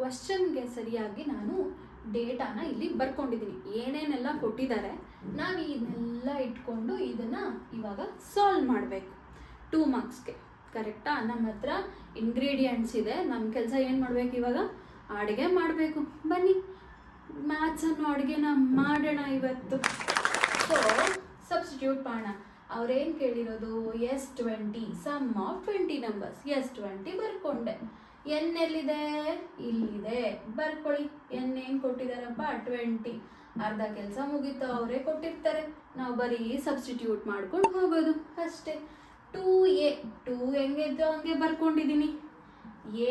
ಕ್ವಶನ್ಗೆ ಸರಿಯಾಗಿ ನಾನು ಡೇಟಾನ ಇಲ್ಲಿ ಬರ್ಕೊಂಡಿದ್ದೀನಿ, ಏನೇನೆಲ್ಲ ಕೊಟ್ಟಿದ್ದಾರೆ ನಾವು ಇದನ್ನೆಲ್ಲ ಇಟ್ಕೊಂಡು ಇದನ್ನು ಇವಾಗ ಸಾಲ್ವ್ ಮಾಡಬೇಕು 2 ಮಾರ್ಕ್ಸ್ಗೆ. ಕರೆಕ್ಟಾ? ನಮ್ಮ ಹತ್ರ ಇಂಗ್ರೀಡಿಯೆಂಟ್ಸ್ ಇದೆ, ನಮ್ಮ ಕೆಲಸ ಏನು ಮಾಡಬೇಕು ಇವಾಗ? ಅಡುಗೆ ಮಾಡಬೇಕು. ಬನ್ನಿ ಮ್ಯಾಥ್ಸನ್ನು ಅಡುಗೆನ ಮಾಡೋಣ ಇವತ್ತು. ಸೊ ಸಬ್ಸ್ಟಿಟ್ಯೂಟ್ ಮಾಡೋಣ. ಅವ್ರೇನು ಕೇಳಿರೋದು? S20 sum of 20 numbers. S20 ಬರ್ಕೊಂಡೆ. ಎನ್ ಎಲ್ಲಿದೆ? ಇಲ್ಲಿದೆ, ಬರ್ಕೊಳ್ಳಿ. ಎನ್ ಏನು ಕೊಟ್ಟಿದ್ದಾರಪ್ಪ? 20. ಅರ್ಧ ಕೆಲಸ ಮುಗೀತು, ಅವರೇ ಕೊಟ್ಟಿರ್ತಾರೆ, ನಾವು ಬರೀ ಸಬ್ಸ್ಟಿಟ್ಯೂಟ್ ಮಾಡ್ಕೊಂಡು ಹೋಗೋದು ಅಷ್ಟೇ. 2a 2 ಹೆಂಗಿದ್ದು ಹಂಗೆ ಬರ್ಕೊಂಡಿದ್ದೀನಿ.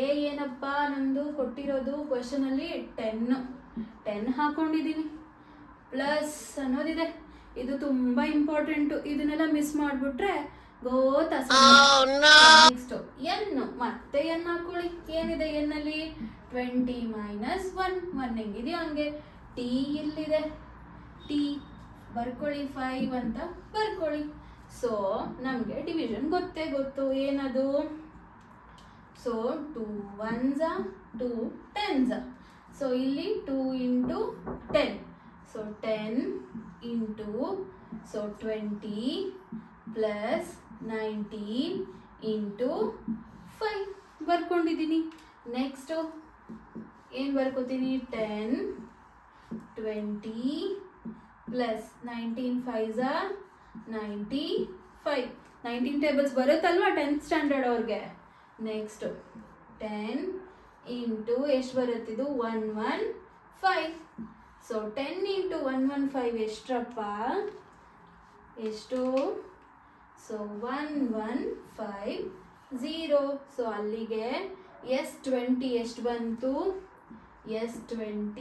ಎ ಏನಪ್ಪ ನಮ್ಮದು ಕೊಟ್ಟಿರೋದು ಕ್ವಶನಲ್ಲಿ? 10 ಹಾಕೊಂಡಿದ್ದೀನಿ. ಪ್ಲಸ್ ಅನ್ನೋದಿದೆ, ಇದು ತುಂಬ ಇಂಪಾರ್ಟೆಂಟು, ಇದನ್ನೆಲ್ಲ ಮಿಸ್ ಮಾಡಿಬಿಟ್ರೆ ಗೋತಾ. ನೆಕ್ಸ್ಟ್ ಎನ್, ಮತ್ತೆ ಎನ್ ಹಾಕೊಳ್ಳಿ. ಏನಿದೆ ಎನ್ನಲ್ಲಿ? 20 ಮೈನಸ್ 1 ಹೆಂಗಿದೆಯೋ ಹಂಗೆ. ಟಿ ಇಲ್ಲಿದೆ, ಟಿ ಬರ್ಕೊಳ್ಳಿ, 5 ಅಂತ ಬರ್ಕೊಳ್ಳಿ. ಸೊ ನಮಗೆ ಡಿವಿಷನ್ ಗೊತ್ತು, ಏನದು? So 2 1s 2 10s. ಸೊ ಇಲ್ಲಿ 2 into 10, so 10 into 20 plus 19 into 5 ಬರ್ಕೊಂಡಿದ್ದೀನಿ. ನೆಕ್ಸ್ಟು ಏನು ಬರ್ಕೋತೀನಿ? 10 20 ಪ್ಲಸ್ 19 5s 95. 19 ಟೇಬಲ್ಸ್ ಬರುತ್ತಲ್ವಾ 10th ಸ್ಟ್ಯಾಂಡರ್ಡ್ ಅವ್ರಿಗೆ. ನೆಕ್ಸ್ಟು 10 ಇಂಟು ಎಷ್ಟು ಬರುತ್ತಿದ್ದು? 115. ಸೊ 10 ಇಂಟು 115 ಎಷ್ಟರಪ್ಪ? ಎಷ್ಟು? ಸೊ 1150. ಸೊ ಅಲ್ಲಿಗೆ S20 ಎಷ್ಟು ಬಂತು? S20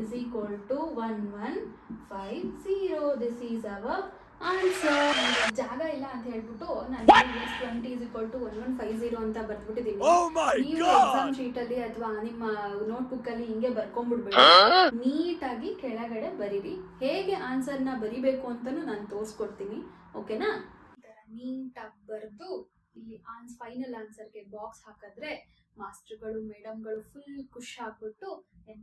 is equal to 1150. This is our answer. ಜಾಗ ಇಲ್ಲ ಅಂತ ಹೇಳ್ಬಿಟ್ಟು ನಾನು S20 is equal to 1150 ಅಂತ ಬರ್ದ್ಬಿಟ್ಟಿದ್ದೀನಿ. ನೀವು ಎಕ್ಸಾಮ್ ಶೀಟ್ ಅಲ್ಲಿ ಅಥವಾ ನಿಮ್ಮ ನೋಟ್ಬುಕ್ ಅಲ್ಲಿ ಹಿಂಗೆ ಬರ್ಕೊಂಡ್ಬಿಡ್ಬೇಡಿ, ನೀಟಾಗಿ ಕೆಳಗಡೆ ಬರೀರಿ. ಹೇಗೆ ಆನ್ಸರ್ನ ಬರಿಬೇಕು ಅಂತಾನು ನಾನು ತೋರಿಸ್ಕೊಡ್ತೀನಿ, ಓಕೆನಾ? ನೀಟಾಗಿ ಬರೆದು ಇಲ್ಲಿ ಫೈನಲ್ ಆನ್ಸರ್ಗೆ ಬಾಕ್ಸ್ ಹಾಕಿದ್ರೆ ಮಾಸ್ಟರ್ಗಳು ಮೇಡಮ್ಗಳು ಫುಲ್ ಖುಷಿ ಆಗ್ಬಿಟ್ಟು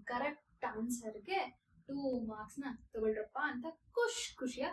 ಕರೆಕ್ಟ್ ಆನ್ಸರ್ಗೆ 2 ಮಾರ್ಕ್ಸ್ನ ತಗೊಳ್ರಪ್ಪ ಅಂತ ಖುಷಿಯಾಗಿ